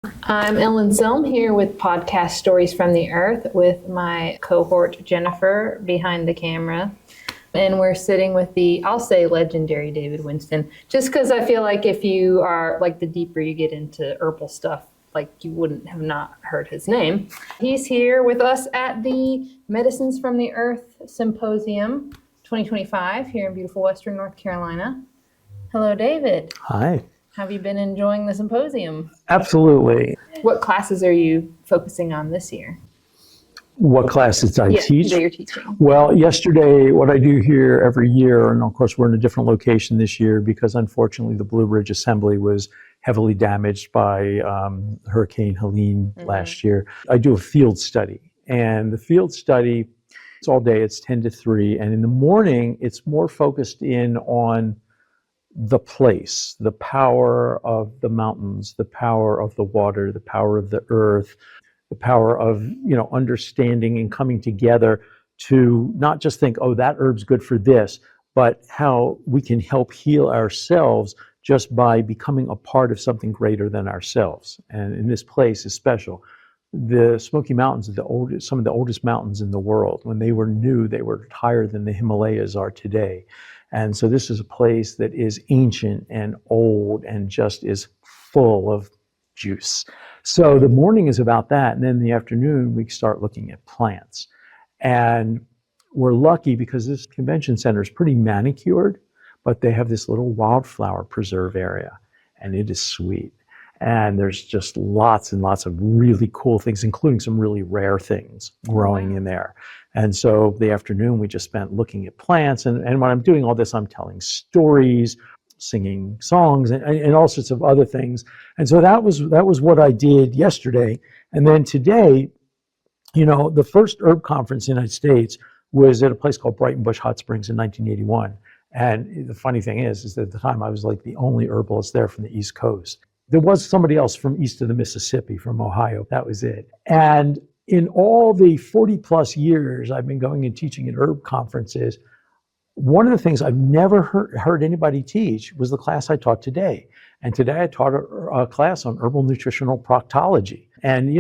I'm Ellen Selm here with Podcast Stories from the Earth with my cohort Jennifer behind the camera. And we're sitting with I'll say legendary David Winston, just because I feel like if you are, like, the deeper you get into herbal stuff, like, you wouldn't have not heard his name. He's here with us at the Medicines from the Earth Symposium 2025 here in beautiful Western North Carolina. Hello, David. Hi. Have you been enjoying the symposium? Absolutely. What classes are you focusing on this year? What classes I teach? That you're teaching. Well, yesterday, what I do here every year, and of course we're in a different location this year because unfortunately the Blue Ridge Assembly was heavily damaged by Hurricane Helene last year. I do a field study, and the field study, it's all day, it's 10 to 3, and in the morning it's more focused in on the place, the power of the mountains, the power of the water, the power of the earth, the power of, understanding and coming together to not just think, oh, that herb's good for this, but how we can help heal ourselves just by becoming a part of something greater than ourselves. And in this place is special. The Smoky Mountains are some of the oldest mountains in the world. When they were new, they were higher than the Himalayas are today. And so this is a place that is ancient and old and just is full of juice. So the morning is about that. And then in the afternoon, we start looking at plants. And we're lucky because this convention center is pretty manicured, but they have this little wildflower preserve area, and it is sweet. And there's just lots and lots of really cool things, including some really rare things growing in there. And so the afternoon we just spent looking at plants. And when I'm doing all this, I'm telling stories, singing songs, and all sorts of other things. And so that was what I did yesterday. And then today, the first herb conference in the United States was at a place called Brighton Bush Hot Springs in 1981. And the funny thing is that at the time I was like the only herbalist there from the East Coast. There was somebody else from east of the Mississippi, from Ohio. That was it. And in all the 40 plus years I've been going and teaching at herb conferences, one of the things I've never heard anybody teach was the class I taught today. And today I taught a class on herbal nutritional proctology. And,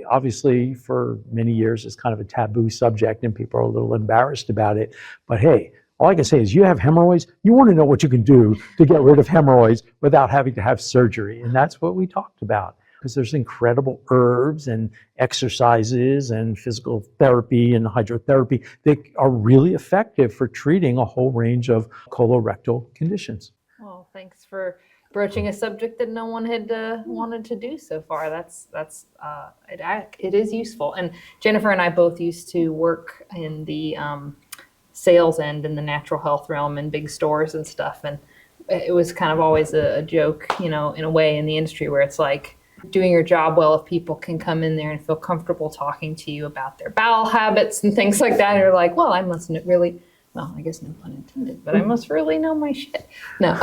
obviously for many years it's kind of a taboo subject and people are a little embarrassed about it. But hey, all I can say is you have hemorrhoids, you want to know what you can do to get rid of hemorrhoids without having to have surgery. And that's what we talked about. Because there's incredible herbs and exercises and physical therapy and hydrotherapy that are really effective for treating a whole range of colorectal conditions. Well, thanks for broaching a subject that no one had wanted to do so far. It is useful. And Jennifer and I both used to work in the sales end in the natural health realm in big stores and stuff. And it was kind of always a joke, in a way in the industry where it's like doing your job well if people can come in there and feel comfortable talking to you about their bowel habits and things like that. And you're like, well, I must really, well, I guess no pun intended, but I must really know my shit. No.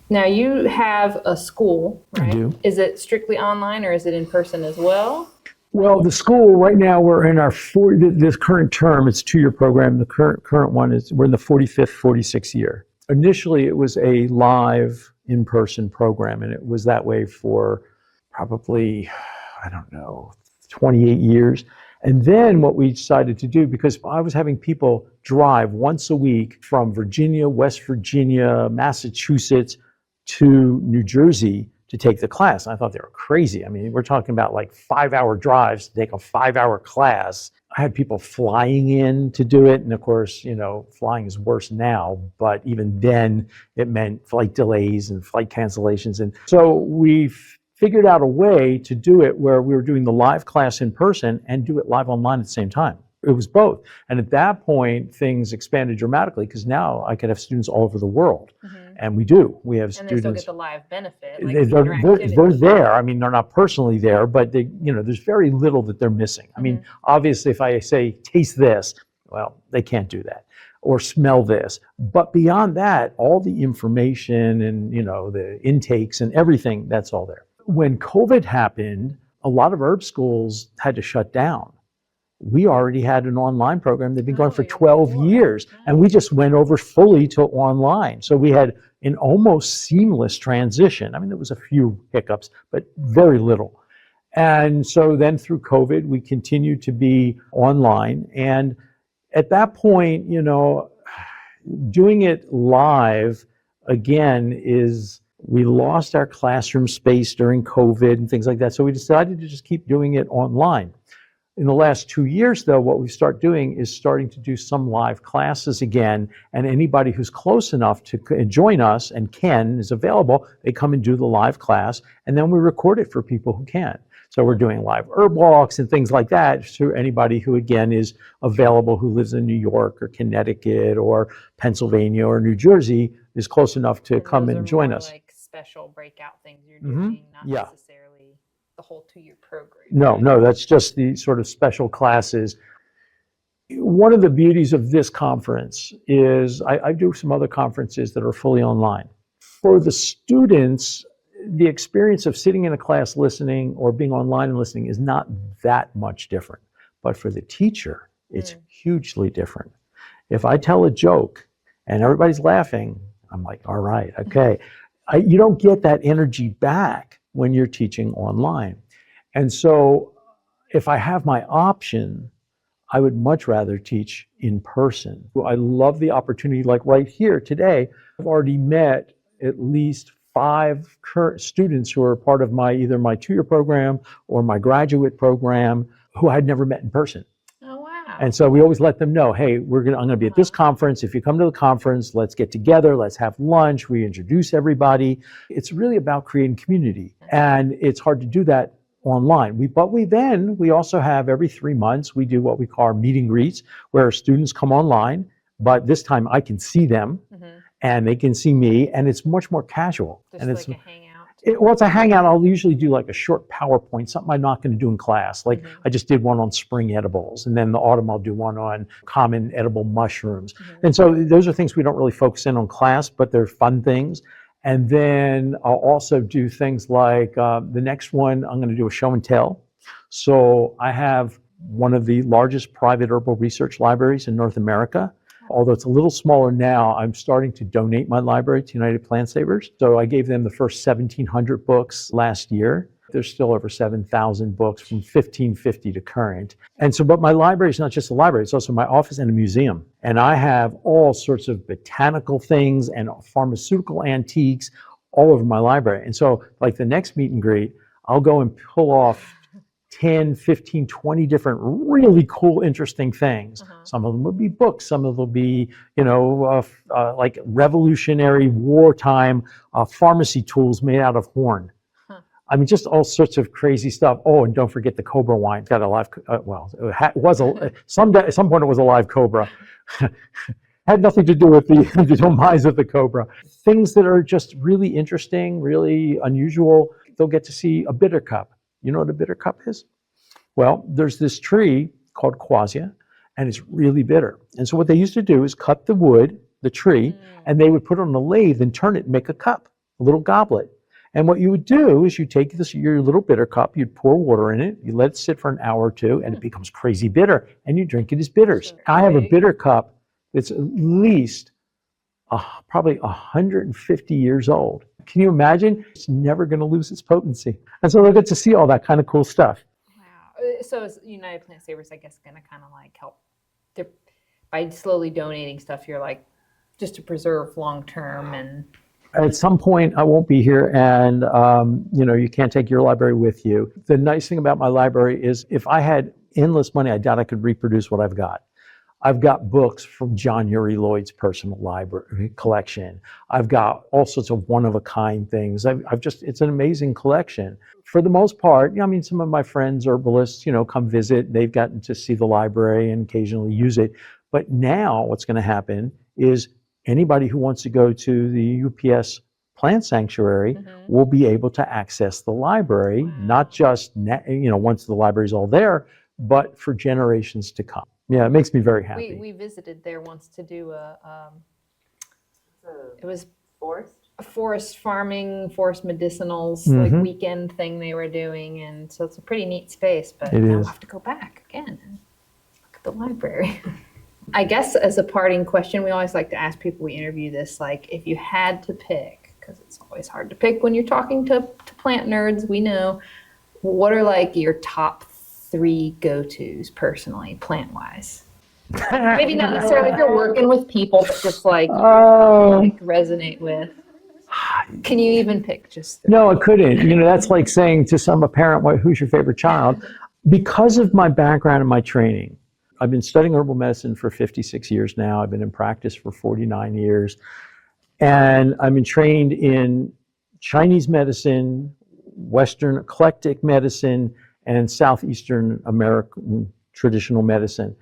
Now you have a school, right? I do. Is it strictly online or is it in person as well? Well, the school right now, we're in our this current term. It's a 2-year program. The current one is we're in the 45th, 46th year. Initially, it was a live in-person program, and it was that way for probably 28 years. And then what we decided to do, because I was having people drive once a week from Virginia, West Virginia, Massachusetts to New Jersey to take the class. And I thought they were crazy. I mean, we're talking about like 5-hour drives to take a 5-hour class. I had people flying in to do it. And of course, flying is worse now, but even then it meant flight delays and flight cancellations. And so we figured out a way to do it where we were doing the live class in person and do it live online at the same time. It was both. And at that point, things expanded dramatically because now I could have students all over the world. Mm-hmm. And we do. We have students. And they still get the live benefit. They're there. I mean, they're not personally there, but there's very little that they're missing. I mean, obviously, if I say, taste this, well, they can't do that. Or smell this. But beyond that, all the information and, the intakes and everything, that's all there. When COVID happened, a lot of herb schools had to shut down. we already had an online program. They've been going for you're 12 before. years, and we just went over fully to online. So we had an almost seamless transition. I mean, there was a few hiccups, but very little. And so then through COVID, we continued to be online. And at that point, doing it live again we lost our classroom space during COVID and things like that. So we decided to just keep doing it online. In the last 2 years, though, what we start doing is starting to do some live classes again. And anybody who's close enough to join us and is available, they come and do the live class. And then we record it for people who can. So we're doing live herb walks and things like that to anybody who, again, is available, who lives in New York or Connecticut or Pennsylvania or New Jersey, is close enough to come and join us. Like special breakout things you're doing, not necessarily the whole 2-year program. No, that's just the sort of special classes. One of the beauties of this conference is I do some other conferences that are fully online. For the students, the experience of sitting in a class listening or being online and listening is not that much different. But for the teacher, it's hugely different. If I tell a joke and everybody's laughing, I'm like, all right, okay. You don't get that energy back when you're teaching online. And so if I have my option, I would much rather teach in person. I love the opportunity, like right here today, I've already met at least 5 current students who are part of either my 2-year program or my graduate program who I'd never met in person. Oh, wow. And so we always let them know, hey, I'm going to be at this conference. If you come to the conference, let's get together, let's have lunch, we introduce everybody. It's really about creating community. And it's hard to do that online. We also have every 3 months, we do what we call our meet and greets, where students come online, but this time I can see them and they can see me, and it's much more casual. Just and like a hangout. It's a hangout. I'll usually do like a short PowerPoint, something I'm not going to do in class. Like I just did one on spring edibles, and then in the autumn I'll do one on common edible mushrooms. And so those are things we don't really focus in on class, but they're fun things. And then I'll also do things like the next one, I'm going to do a show and tell. So I have one of the largest private herbal research libraries in North America. Although it's a little smaller now, I'm starting to donate my library to United Plant Savers. So I gave them the first 1,700 books last year. There's still over 7,000 books from 1550 to current. And so, but my library is not just a library, it's also my office and a museum. And I have all sorts of botanical things and pharmaceutical antiques all over my library. And so like the next meet and greet, I'll go and pull off 10, 15, 20 different really cool, interesting things. Some of them will be books. Some of them will be, like revolutionary wartime pharmacy tools made out of horn. I mean, just all sorts of crazy stuff. Oh, and don't forget the cobra wine. It's got a live, at some point it was a live cobra. Had nothing to do with the demise of the cobra. Things that are just really interesting, really unusual. They'll get to see a bitter cup. You know what a bitter cup is? Well, there's this tree called quassia, and it's really bitter. And so what they used to do is cut the wood, the tree, and they would put it on a lathe and turn it and make a cup, a little goblet. And what you would do is you take your little bitter cup, you'd pour water in it, you let it sit for an hour or two, and it becomes crazy bitter, and you drink it as bitters. I have a bitter cup that's at least probably 150 years old. Can you imagine? It's never going to lose its potency. And so they'll get to see all that kind of cool stuff. Wow. So is United Plant Savers, I guess, going to kind of like help by slowly donating stuff, you're like, just to preserve long-term and... At some point, I won't be here, and you can't take your library with you. The nice thing about my library is if I had endless money, I doubt I could reproduce what I've got. I've got books from John Uri Lloyd's personal library collection. I've got all sorts of one-of-a-kind things. It's an amazing collection. For the most part, I mean, some of my friends, herbalists, come visit. They've gotten to see the library and occasionally use it. But now what's going to happen is anybody who wants to go to the UPS plant sanctuary will be able to access the library, not just, once the library's all there, but for generations to come. Yeah, it makes me very happy. We visited there once to do it was forest farming, forest medicinals, like weekend thing they were doing. And so it's a pretty neat space, but I'll have to go back again. the library. I guess as a parting question, we always like to ask people we interview this, like, if you had to pick, because it's always hard to pick when you're talking to plant nerds, we know, what are like your top 3 go-tos personally, plant-wise? Maybe not necessarily if you're working with people, but just like, like resonate with. Can you even pick just 3? No, I couldn't. That's like saying to some parent, who's your favorite child? Because of my background and my training, I've been studying herbal medicine for 56 years now. I've been in practice for 49 years. And I've been trained in Chinese medicine, Western eclectic medicine, and Southeastern American traditional medicine.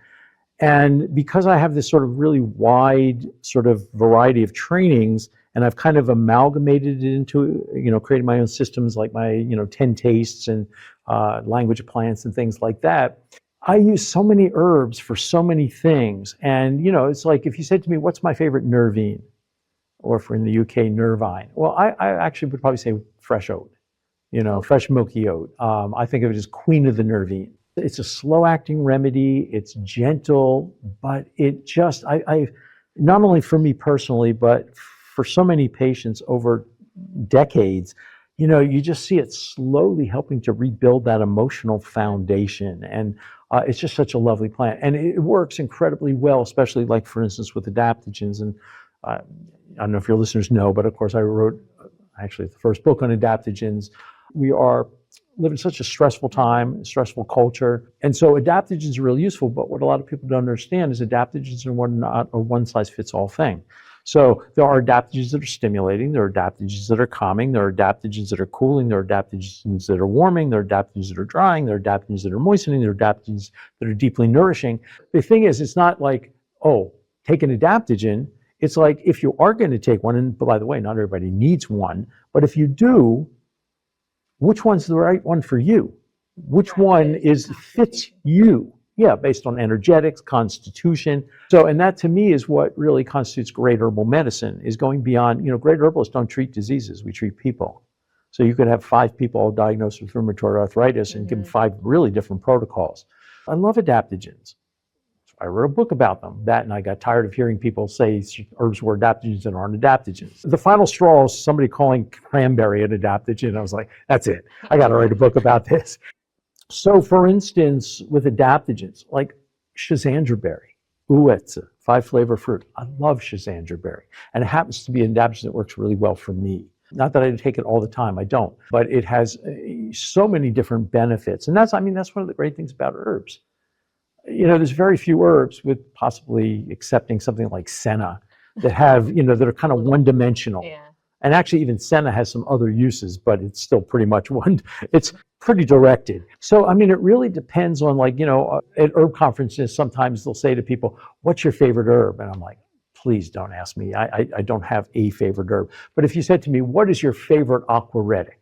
And because I have this sort of really wide sort of variety of trainings, and I've kind of amalgamated it into, creating my own systems like my, 10 tastes and language of plants and things like that. I use so many herbs for so many things. And, it's like if you said to me, what's my favorite nervine? Or if we're in the UK, nervine. Well, I actually would probably say fresh oat, fresh milky oat. I think of it as queen of the nervine. It's a slow-acting remedy. It's gentle, but it just, I not only for me personally, but for so many patients over decades, you just see it slowly helping to rebuild that emotional foundation. And it's just such a lovely plant. And it works incredibly well, especially like, for instance, with adaptogens. And I don't know if your listeners know, but of course I wrote actually the first book on adaptogens. We are living such a stressful time, stressful culture. And so adaptogens are really useful, but what a lot of people don't understand is adaptogens are not a one-size-fits-all thing. So there are adaptogens that are stimulating, there are adaptogens that are calming, there are adaptogens that are cooling, there are adaptogens that are warming, there are adaptogens that are drying, there are adaptogens that are moistening, there are adaptogens that are deeply nourishing. The thing is, it's not like, take an adaptogen. It's like, if you are going to take one, and by the way, not everybody needs one, but if you do, which one's the right one for you? Which one fits you? Yeah, based on energetics, constitution. So, and that to me is what really constitutes great herbal medicine, is going beyond, great herbalists don't treat diseases, we treat people. So you could have 5 people all diagnosed with rheumatoid arthritis and give them 5 really different protocols. I love adaptogens. I wrote a book about them, and I got tired of hearing people say herbs were adaptogens that aren't adaptogens. The final straw is somebody calling cranberry an adaptogen. I was like, that's it. I got to write a book about this. So for instance, with adaptogens, like schizandra berry, uetze, 5-flavor fruit. I love schizandra berry. And it happens to be an adaptogen that works really well for me. Not that I take it all the time, I don't. But it has so many different benefits. And that's one of the great things about herbs. There's very few herbs, with possibly accepting something like senna, that have, that are kind of one-dimensional. Yeah. And actually even senna has some other uses, but it's still pretty much it's pretty directed. So, it really depends on, like, at herb conferences, sometimes they'll say to people, what's your favorite herb? And I'm like, please don't ask me. I don't have a favorite herb. But if you said to me, what is your favorite aquaretic?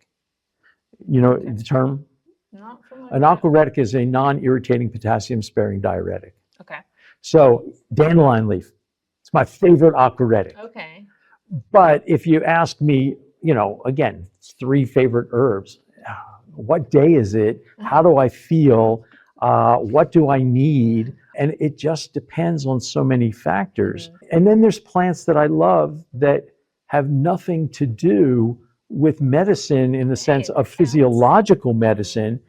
The term? Not familiar. An aquaretic is a non-irritating potassium-sparing diuretic. Okay. So dandelion leaf, it's my favorite aquaretic. Okay. But if you ask me, again, 3 favorite herbs, what day is it? How do I feel? What do I need? And it just depends on so many factors. Mm-hmm. And then there's plants that I love that have nothing to do with medicine in the sense of physiological medicine.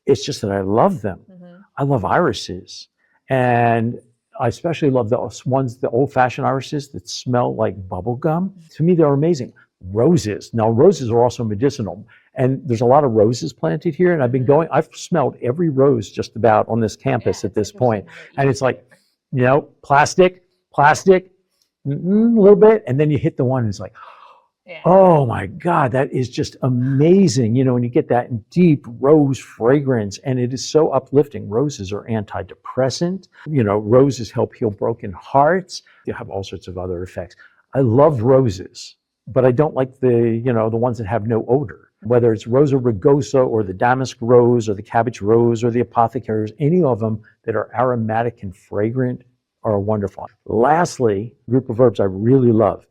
It's just that I love them. Mm-hmm. I love irises. And I especially love the old-fashioned irises that smell like bubble gum. To me, they're amazing. Roses. Now, roses are also medicinal. And there's a lot of roses planted here. And I've smelled every rose just about on this campus at this point. And it's like, plastic, a little bit. And then you hit the one and it's like, oh my God, that is just amazing. When you get that deep rose fragrance, and it is so uplifting. Roses are antidepressant. Roses help heal broken hearts. You have all sorts of other effects. I love roses, but I don't like the ones that have no odor. Whether it's Rosa rugosa or the damask rose or the cabbage rose or the apothecary rose, any of them that are aromatic and fragrant are wonderful. Lastly, a group of herbs I really love.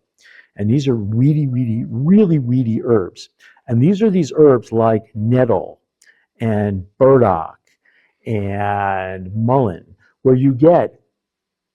And these are really weedy herbs. And these are these herbs like nettle and burdock and mullein, where you get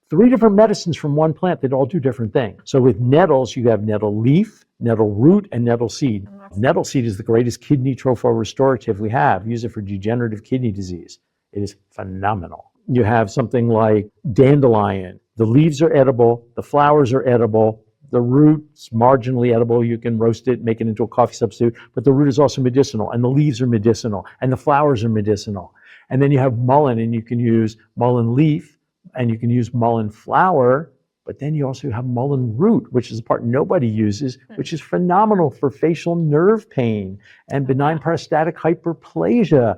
3 different medicines from one plant that all do different things. So with nettles, you have nettle leaf, nettle root, and nettle seed. Nettle seed is the greatest kidney trophal restorative we have. Use it for degenerative kidney disease. It is phenomenal. You have something like dandelion. The leaves are edible, the flowers are edible, the root's marginally edible. You can roast it, make it into a coffee substitute, but the root is also medicinal, and the leaves are medicinal, and the flowers are medicinal. And then you have mullein, and you can use mullein leaf, and you can use mullein flower, but then you also have mullein root, which is a part nobody uses, which is phenomenal for facial nerve pain and benign prostatic hyperplasia.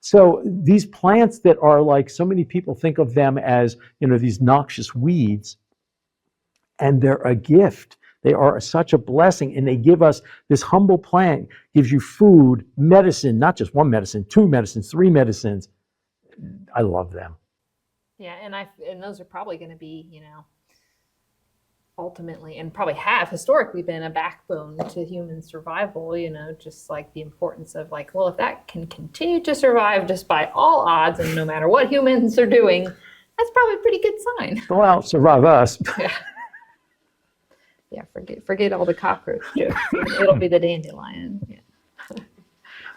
So these plants that are like, so many people think of them as, these noxious weeds, and they're a gift. They are such a blessing, and they give us, this humble plant gives you food, medicine, not just one medicine, 2 medicines, 3 medicines. I love them. Yeah, and those are probably going to be, ultimately, and probably have historically been a backbone to human survival, just like the importance of like, well, if that can continue to survive just by all odds and no matter what humans are doing, that's probably a pretty good sign. Well, survive us. Yeah, forget all the cockroach jokes. It'll be the dandelion. Yeah.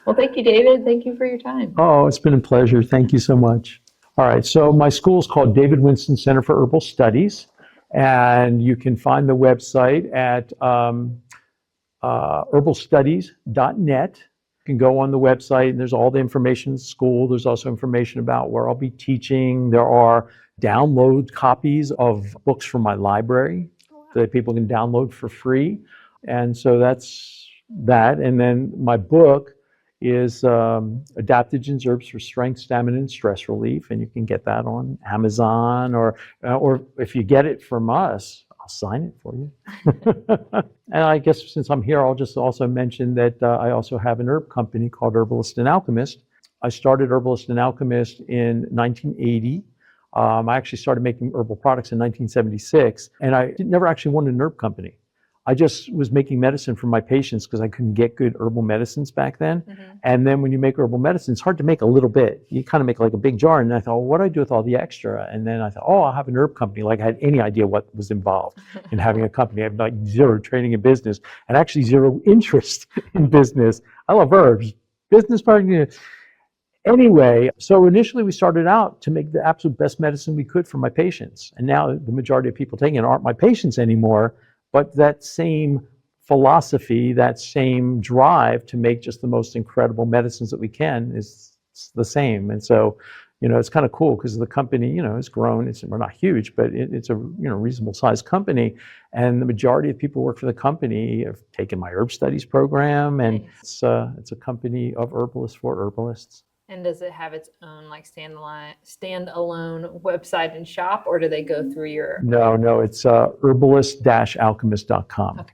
Well, thank you, David. Thank you for your time. Oh, it's been a pleasure. Thank you so much. All right, so my school is called David Winston Center for Herbal Studies, and you can find the website at herbalstudies.net. You can go on the website, and there's all the information in school. There's also information about where I'll be teaching. There are download copies of books from my library that people can download for free. And so that's that. And then my book is Adaptogens, Herbs for Strength, Stamina, and Stress Relief. And you can get that on Amazon, or if you get it from us, I'll sign it for you. And I guess since I'm here, I'll just also mention that I also have an herb company called Herbalist and Alchemist. I started Herbalist and Alchemist in 1980. I actually started making herbal products in 1976, and I never actually wanted an herb company. I just was making medicine for my patients because I couldn't get good herbal medicines back then. Mm-hmm. And then when you make herbal medicine, it's hard to make a little bit. You kind of make like a big jar, and I thought, well, what do I do with all the extra? And then I thought, I'll have an herb company. Like I had any idea what was involved in having a company. I had like 0 training in business and actually 0 interest in business. I love herbs. Business partner. Anyway, so initially we started out to make the absolute best medicine we could for my patients. And now the majority of people taking it aren't my patients anymore, but that same philosophy, that same drive to make just the most incredible medicines that we can is the same. And so, it's kind of cool because the company, has grown. We're not huge, but it's a reasonable sized company. And the majority of people who work for the company have taken my herb studies program, and nice. It's a company of herbalists for herbalists. And does it have its own like standalone website and shop, or do they go through your? No, it's herbalist-alchemist.com. Okay.